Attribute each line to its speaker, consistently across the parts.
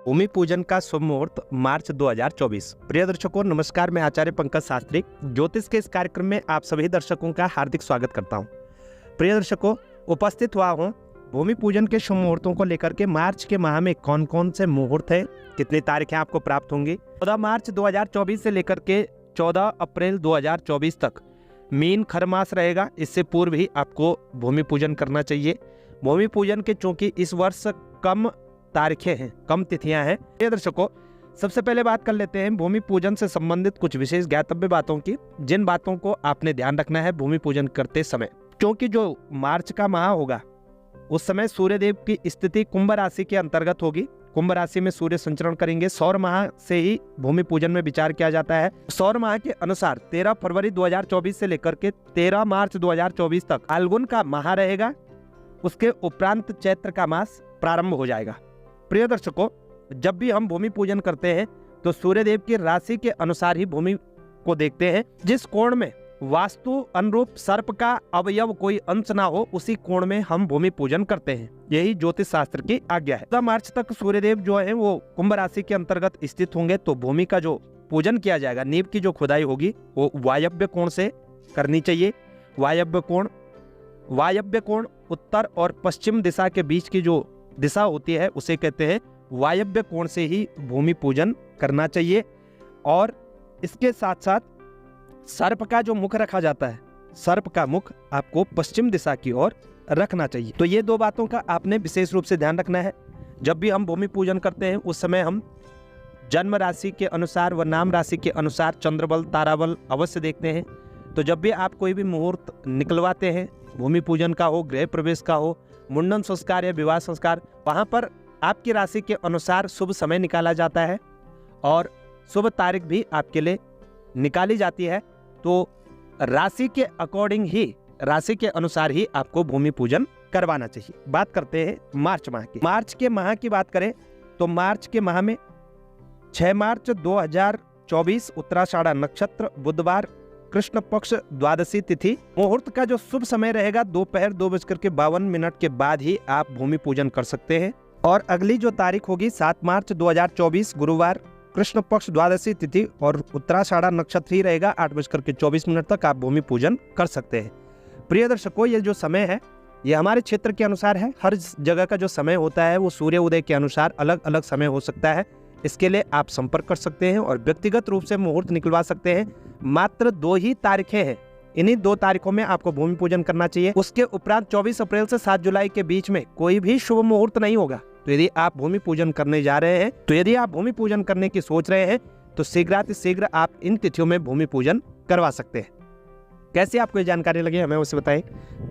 Speaker 1: भूमि पूजन का शुभ मुहूर्त मार्च 2024। प्रिय दर्शकों नमस्कार, मैं आचार्य पंकज शास्त्री ज्योतिष के इस कार्यक्रम में आप सभी दर्शकों का हार्दिक स्वागत करता हूं। प्रिय दर्शकों, उपस्थित हुआ हूं भूमि पूजन के शुभ मुहूर्तों को लेकर के। मार्च के माह में कौन कौन से मुहूर्त है, कितनी तारीखें आपको प्राप्त होंगी। 14 मार्च 2024 से लेकर के 14 अप्रैल 2024 तक मीन खर मास रहेगा। इससे पूर्व ही आपको भूमि पूजन करना चाहिए। भूमि पूजन के चूंकि इस वर्ष कम तारीखें हैं, कम तिथियां हैं। ये दर्शकों, सबसे पहले बात कर लेते हैं भूमि पूजन से संबंधित कुछ विशेष ज्ञातव्य बातों की, जिन बातों को आपने ध्यान रखना है भूमि पूजन करते समय। क्योंकि जो मार्च का माह होगा उस समय सूर्यदेव की स्थिति कुंभ राशि के अंतर्गत होगी। कुंभ राशि में सूर्य संचरण करेंगे। सौर माह से ही भूमि पूजन में विचार किया जाता है। सौर माह के अनुसार 13 फरवरी 2024 से लेकर के 13 मार्च 2024 तक फाल्गुन का माह रहेगा। उसके उपरांत चैत्र का मास प्रारंभ हो जाएगा। प्रिय दर्शकों, जब भी हम भूमि पूजन करते हैं तो सूर्यदेव की राशि के अनुसार ही भूमि को देखते हैं। जिस कोण में वास्तु अनुरूप सर्प का अवयव कोई अंश ना हो, उसी कोण में हम भूमि पूजन करते हैं। यही ज्योतिष शास्त्र की आज्ञा है। 14 मार्च तक सूर्यदेव जो है वो कुंभ राशि के अंतर्गत स्थित होंगे। तो भूमि का जो पूजन किया जाएगा, नींव की जो खुदाई होगी वो वायव्य कोण से करनी चाहिए। वायव्य कोण उत्तर और पश्चिम दिशा के बीच की जो दिशा होती है उसे कहते हैं वायव्य कोण से ही भूमि पूजन करना चाहिए। और इसके साथ साथ सर्प का जो मुख रखा जाता है, सर्प का मुख आपको पश्चिम दिशा की ओर रखना चाहिए। तो ये दो बातों का आपने विशेष रूप से ध्यान रखना है। जब भी हम भूमि पूजन करते हैं उस समय हम जन्म राशि के अनुसार व नाम राशि के अनुसार चंद्रबल ताराबल अवश्य देखते हैं। तो जब भी आप कोई भी मुहूर्त निकलवाते हैं, भूमि पूजन का हो, गृह प्रवेश का हो, मुंडन संस्कार या विवाह संस्कार, वहाँ पर आपकी राशि के अनुसार शुभ समय निकाला जाता है और शुभ तारीख भी आपके लिए निकाली जाती है। तो राशि के अकॉर्डिंग ही, राशि के अनुसार ही आपको भूमि पूजन करवाना चाहिए। बात करते हैं मार्च माह की। मार्च के माह की बात करें तो मार्च के माह में 6 मार्च 2024 उत्तराषाढ़ा नक्षत्र, बुधवार, कृष्ण पक्ष द्वादशी तिथि। मुहूर्त का जो शुभ समय रहेगा दोपहर 2:52 के बाद ही आप भूमि पूजन कर सकते हैं। और अगली जो तारीख होगी 7 मार्च 2024 गुरुवार, कृष्ण पक्ष द्वादशी तिथि और उत्तराषाढ़ा नक्षत्र ही रहेगा। 8:24 तक आप भूमि पूजन कर सकते हैं। प्रिय दर्शकों, ये जो समय है ये हमारे क्षेत्र के अनुसार है। हर जगह का जो समय होता है वो सूर्य उदय के अनुसार अलग अलग समय हो सकता है। इसके लिए आप संपर्क कर सकते हैं और व्यक्तिगत रूप से मुहूर्त निकलवा सकते हैं। मात्र 2 ही तारीखें हैं, इन्हीं 2 तारीखों में आपको भूमि पूजन करना चाहिए। उसके उपरांत 24 अप्रैल से 7 जुलाई के बीच में कोई भी शुभ मुहूर्त नहीं होगा। तो यदि आप भूमि पूजन करने जा रहे हैं, तो यदि आप भूमि पूजन करने की सोच रहे हैं तो शीघ्र आप इन तिथियों में भूमि पूजन करवा सकते हैं। कैसी आपको ये जानकारी लगी हमें उसे बताएं।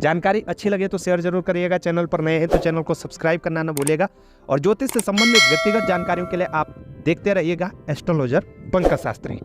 Speaker 1: जानकारी अच्छी लगे तो शेयर जरूर करिएगा। चैनल पर नए हैं तो चैनल को सब्सक्राइब करना न भूलिएगा। और ज्योतिष से संबंधित व्यक्तिगत जानकारियों के लिए आप देखते रहिएगा एस्ट्रोलॉजर पंकज शास्त्री।